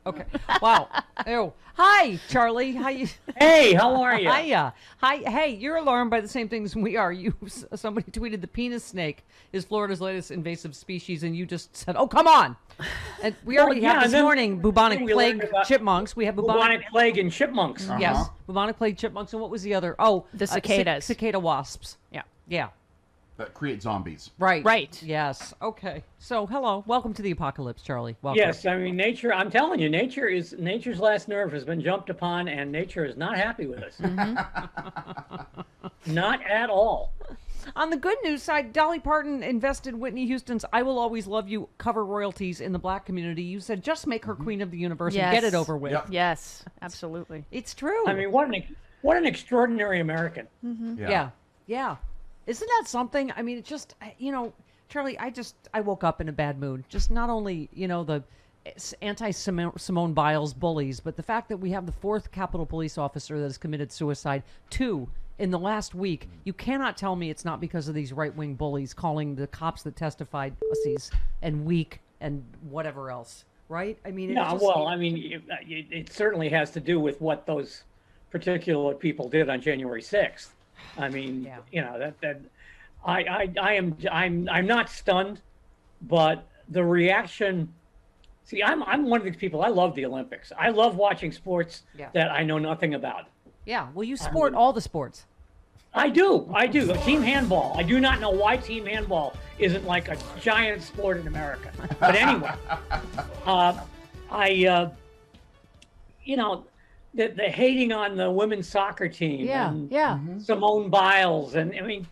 Okay. Wow. Ew. Hi, Charlie. How you? Hey, how are you? Hiya. Hi. Hey, you're alarmed by the same things we are. Somebody tweeted the penis snake is Florida's latest invasive species, and you just said, "Oh, come on!" And we already have this morning bubonic plague chipmunks. We have bubonic plague and chipmunks. Yes, bubonic plague chipmunks. And what was the other? Oh, the cicadas. Cicada wasps. Yeah. Yeah. That create zombies. Right. Right. Yes. Okay. So, hello. Welcome to the apocalypse, Charlie. Welcome. Yes, I mean, nature, I'm telling you, nature's last nerve has been jumped upon, and nature is not happy with us. Not at all. On the good news side, Dolly Parton invested Whitney Houston's I Will Always Love You cover royalties in the black community. You said, just make her queen of the universe and get it over with. Yep. Yes, absolutely. It's true. I mean, what an extraordinary American. Yeah. Isn't that something? I mean, it just, Charlie, I woke up in a bad mood. Just not only, the anti-Simone Biles bullies, but the fact that we have the fourth Capitol Police officer that has committed suicide, 2 in the last week. You cannot tell me it's not because of these right-wing bullies calling the cops that testified pussies and weak and whatever else, right? I mean, it certainly has to do with what those particular people did on January 6th. I mean, I'm not stunned, but the reaction. See, I'm one of these people. I love the Olympics. I love watching sports that I know nothing about. Yeah, well, you sport all the sports. I do. Team handball. I do not know why team handball isn't like a giant sport in America. But anyway, the hating on the women's soccer team. And Simone Biles. And I mean,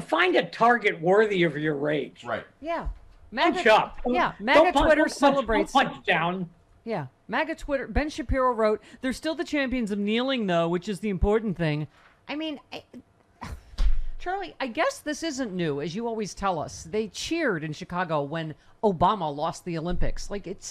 find a target worthy of your rage. Right. Yeah. MAGA Twitter celebrates. Don't punch down. Yeah. MAGA Twitter. Ben Shapiro wrote, they're still the champions of kneeling, though, which is the important thing. I mean, Charlie, I guess this isn't new, as you always tell us. They cheered in Chicago when Obama lost the Olympics. Like, it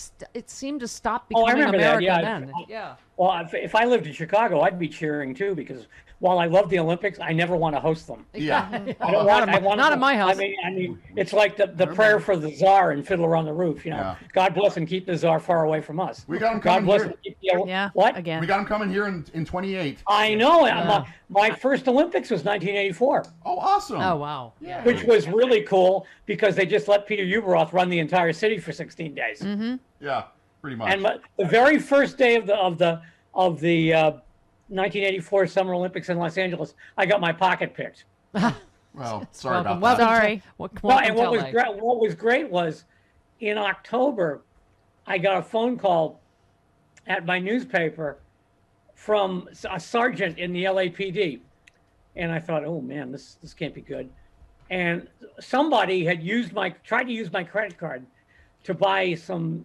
seemed to stop becoming America then. Yeah. Well, if I lived in Chicago, I'd be cheering, too, because while I love the Olympics, I never want to host them. Yeah. Not in my house. I mean, it's like the prayer for the Tsar in Fiddler on the Roof. God bless and keep the Tsar far away from us. We got him coming here. What? Again. We got him coming here in 28. I know. My first Olympics was 1984. Oh, awesome. Oh, wow. Yeah. Which was really cool because they just let Peter Ueberroth run the entire city for 16 days. Mm-hmm. Yeah, pretty much. And the very first day of the 1984 Summer Olympics in Los Angeles, I got my pocket picked. Well, sorry about well, that. Sorry. What was great was in October, I got a phone call at my newspaper from a sergeant in the LAPD, and I thought, oh man, this can't be good. And somebody had tried to use my credit card to buy some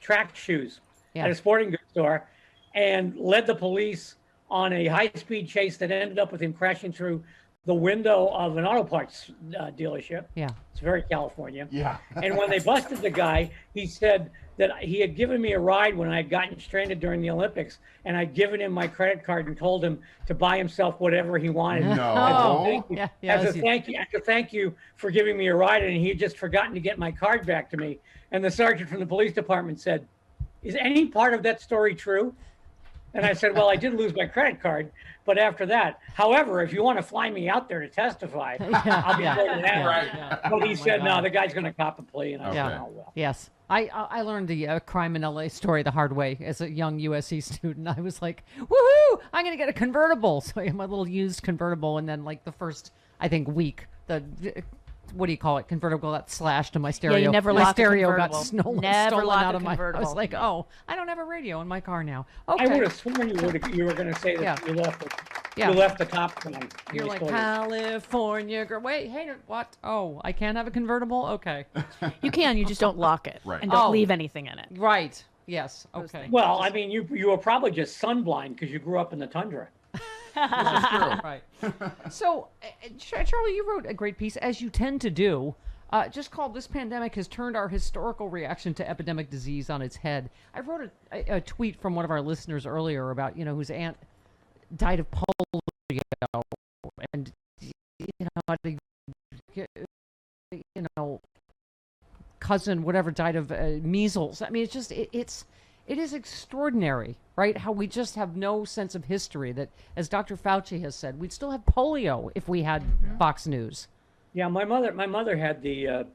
track shoes at a sporting goods store, and led the police on a high-speed chase that ended up with him crashing through the window of an auto parts dealership. Yeah. It's very California. Yeah. And when they busted the guy, he said that he had given me a ride when I had gotten stranded during the Olympics, and I'd given him my credit card and told him to buy himself whatever he wanted. No. As a thank you for giving me a ride, and he had just forgotten to get my card back to me. And the sergeant from the police department said, "Is any part of that story true?" And I said, well, I did lose my credit card, but after that, however, if you want to fly me out there to testify, I'll be more than that. Right. But he said, no, the guy's going to cop a plea. And I said, oh, well. Yes. I learned the crime in LA story the hard way as a young USC student. I was like, woohoo, I'm going to get a convertible. So I had my little used convertible. And then like the first, I think, week, what do you call it? Convertible got slashed in my stereo. Yeah, you never my lock stereo got Never stolen lock out a of my. I convertible. was like, oh, I don't have a radio in my car now. Okay. I would have sworn you were going to say that you left the top one. You're like California girl. Wait, hey, what? Oh, I can't have a convertible. Okay. You can. You just don't lock it. Right. And don't leave anything in it. Right. Yes. Okay. Well, I mean, you were probably just sunblind because you grew up in the tundra. This is true. Right. So, Charlie, you wrote a great piece, as you tend to do, just called "This Pandemic Has Turned Our Historical Reaction to Epidemic Disease on Its Head." I wrote a tweet from one of our listeners earlier about, whose aunt died of polio, and, cousin, whatever, died of measles. I mean, it's just, it is extraordinary, right? How we just have no sense of history. That, as Dr. Fauci has said, we'd still have polio if we had Fox News. Yeah, my mother had the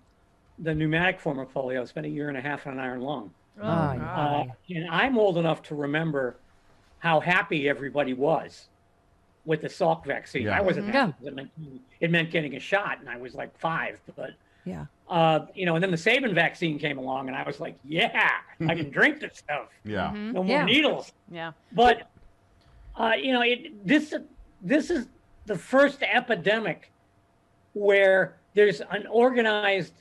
pneumatic form of polio, spent a year and a half on an iron lung. And I'm old enough to remember how happy everybody was with the Salk vaccine. Yeah. I wasn't happy because it meant getting a shot, and I was like 5. But Yeah. and then the Sabin vaccine came along, and I was like, yeah, I can drink this stuff. Yeah. No more needles. Yeah. But this is the first epidemic where there's an organized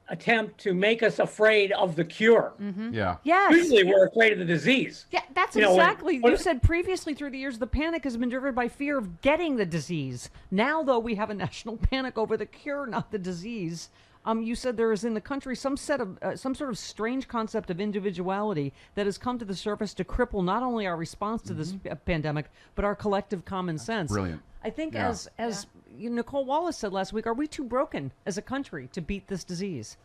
attempt to make us afraid of the cure. Yeah. Yes. Usually we're afraid of the disease. Yeah, that's You know, exactly. when- You said previously through the years, the panic has been driven by fear of getting the disease. Now, though, we have a national panic over the cure, not the disease. You said there is in the country some sort of strange concept of individuality that has come to the surface to cripple not only our response to this pandemic, but our collective common sense. Brilliant. I think, Yeah. as Nicole Wallace said last week, are we too broken as a country to beat this disease?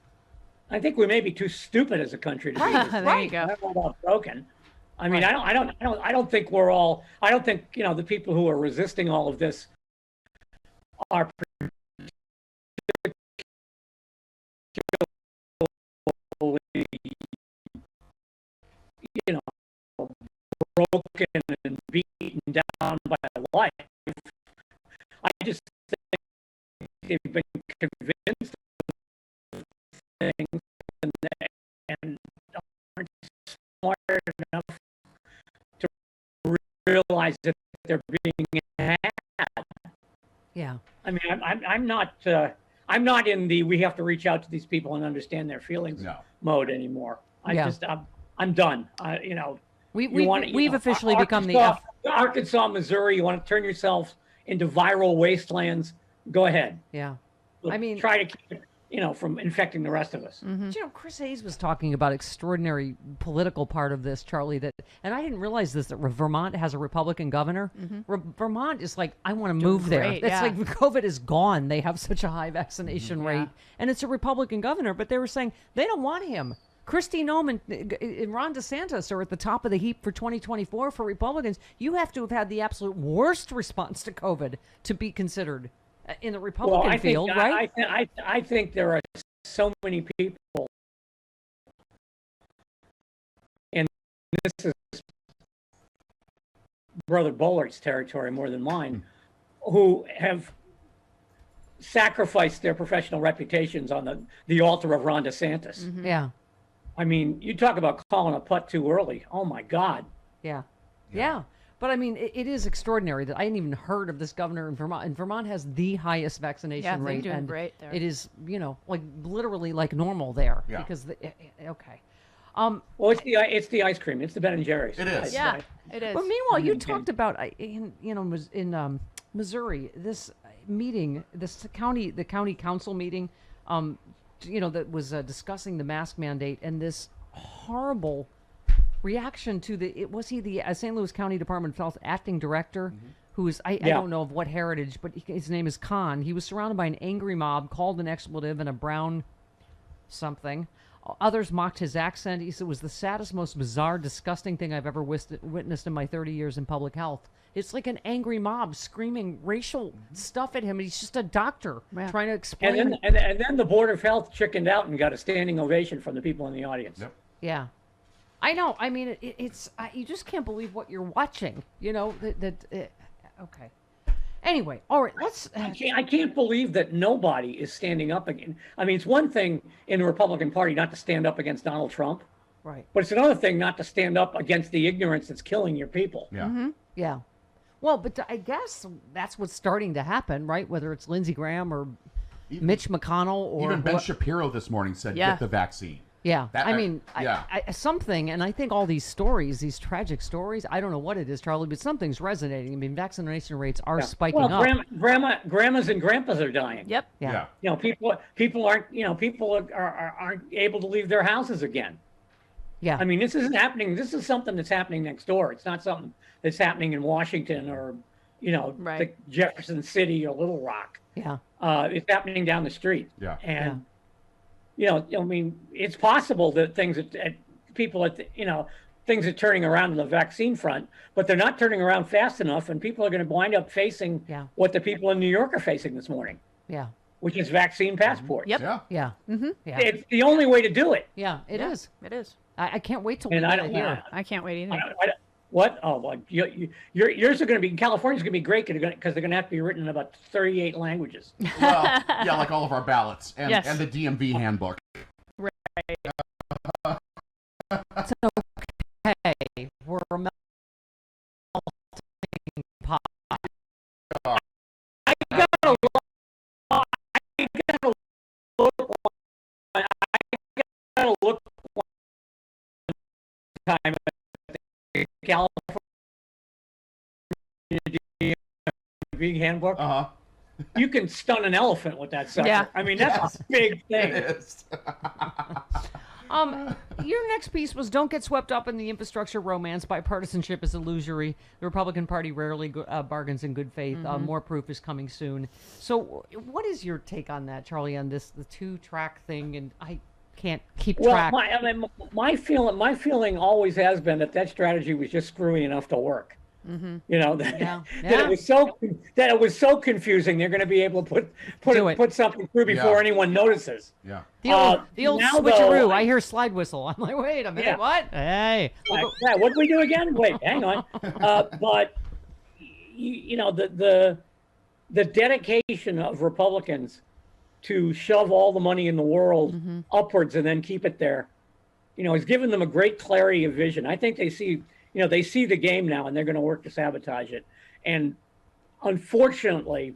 I think we may be too stupid as a country to be this. There you go. I don't know about broken. I mean, I don't think we're all. I don't think the people who are resisting all of this are broken and beaten down by life. I just think they've been convinced of things and aren't smart enough to realize that they're being had. Yeah. I mean, I'm not in the we have to reach out to these people and understand their feelings mode anymore. I'm done. We've officially become the Arkansas, Missouri. You want to turn yourself into viral wastelands? Go ahead. Yeah. But I mean, try to keep it, from infecting the rest of us. Chris Hayes was talking about extraordinary political part of this, Charlie. And I didn't realize this, that Vermont has a Republican governor. Vermont is like, I want to move there. great, It's yeah. like COVID is gone. They have such a high vaccination rate, and it's a Republican governor. But they were saying they don't want him. Kristi Noem and Ron DeSantis are at the top of the heap for 2024 for Republicans. You have to have had the absolute worst response to COVID to be considered in the Republican field, right? I think there are so many people, and this is Brother Bullard's territory more than mine, who have sacrificed their professional reputations on the altar of Ron DeSantis. Yeah. I mean, you talk about calling a putt too early. Oh my God. Yeah. But I mean, it is extraordinary that I hadn't even heard of this governor in Vermont. And Vermont has the highest vaccination they're rate. doing And great there. it is, like literally like normal there. Yeah. Because, okay. Well, it's the ice cream. It's the Ben and Jerry's. It is. Yeah, it is. Well, meanwhile, you talked about in Missouri, this meeting, the county council meeting, that was discussing the mask mandate and this horrible reaction to was he the St. Louis County Department of Health acting director, who is I don't know of what heritage, but his name is Khan. He was surrounded by an angry mob, called an expletive and a brown something. Others mocked his accent. He said it was the saddest, most bizarre, disgusting thing I've ever witnessed in my 30 years in public health. It's like an angry mob screaming racial stuff at him. He's just a doctor trying to explain. And then the Board of Health chickened out and got a standing ovation from the people in the audience. Yep. Yeah. I know. I mean, it's you just can't believe what you're watching. Okay. Anyway, all right. Let's. I can't believe that nobody is standing up again. I mean, it's one thing in the Republican Party not to stand up against Donald Trump, Right. but it's another thing not to stand up against the ignorance that's killing your people. Yeah. Yeah. Well, but I guess that's what's starting to happen, right? Whether it's Lindsey Graham or Mitch McConnell or Even Ben Shapiro this morning said, get the vaccine. Yeah. That- I mean, yeah. something, and I think all these stories, these tragic stories, I don't know what it is, Charlie, but something's resonating. I mean, vaccination rates are spiking up. Grandmas and grandpas are dying. Yep. Yeah. People aren't able to leave their houses again. Yeah. I mean, this isn't happening. This is something that's happening next door. It's not something that's happening in Washington or, Right. Jefferson City or Little Rock. Yeah. It's happening down the street. Yeah. And, I mean, it's possible that things that people things are turning around on the vaccine front, but they're not turning around fast enough, and people are going to wind up facing what the people in New York are facing this morning. Yeah. Which is vaccine passports. Yep. Yeah. Yeah. Mm-hmm. Yeah. It's the only way to do it. Yeah. It is. It is. I can't wait till we And get I it don't here. I can't wait either. What? Oh, well, yours are going to be, California's going to be great because they're going to have to be written in about 38 languages. Well, yeah, like all of our ballots and, Yes. and the DMV handbook. Right. It's okay. We're a melting pot. I gotta look. I gotta look one time at the California DMV handbook. Uh-huh. You can stun an elephant with that sucker. Yeah. I mean, that's a big thing. It is. Your next piece was "Don't get swept up in the infrastructure romance. Bipartisanship is illusory. The Republican Party rarely bargains in good faith. More proof is coming soon." So, what is your take on that, Charlie? On the 2-track thing, and I can't keep track. Well, my feeling always has been that strategy was just screwy enough to work. Mm-hmm. You know that it was so confusing. They're going to be able to put something through before anyone notices. Yeah. The old now, switcheroo. though, I hear slide whistle. I'm like, wait a minute, what? Hey. What did we do again? Wait, hang on. But you know the dedication of Republicans to shove all the money in the world upwards and then keep it there, has given them a great clarity of vision. I think they see the game now, and they're going to work to sabotage it. And unfortunately,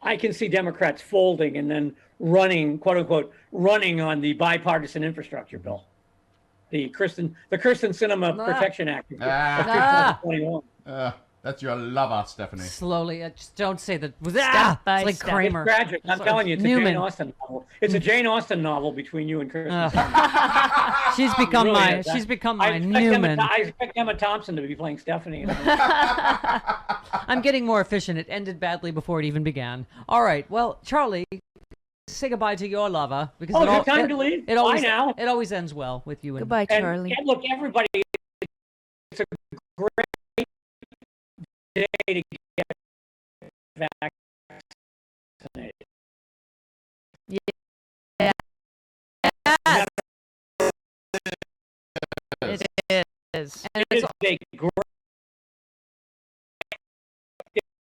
I can see Democrats folding and then running, quote unquote, on the bipartisan infrastructure bill, the Kirsten Sinema Protection Act of 2021. That's your lover, Stephanie. Slowly, just don't say that. Step by It's like step. Kramer. It's tragic. I'm telling you, it's Newman. a Jane Austen novel. It's a Jane Austen novel between you and Kirsten Sinema. She's become Really my. is. She's become I my expect Newman. I expect Emma Thompson to be playing Stephanie. I'm getting more efficient. It ended badly before it even began. All right. Well, Charlie, say goodbye to your lover because Oh, is it time to leave? It always Bye now. It always ends well with you. Goodbye, And, Charlie. and look, everybody, it's a great day to get vaccinated. Yeah. It is. And It it's is a great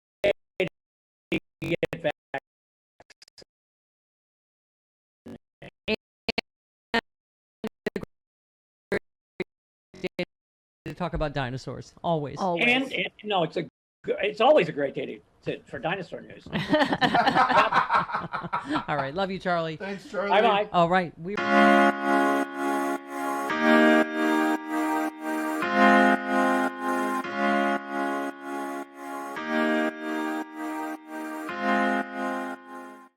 day to get to talk about dinosaurs. Always. Always. And no, it's always a great day for dinosaur news. All right. Love you, Charlie. Thanks, Charlie. Bye bye. All right. We.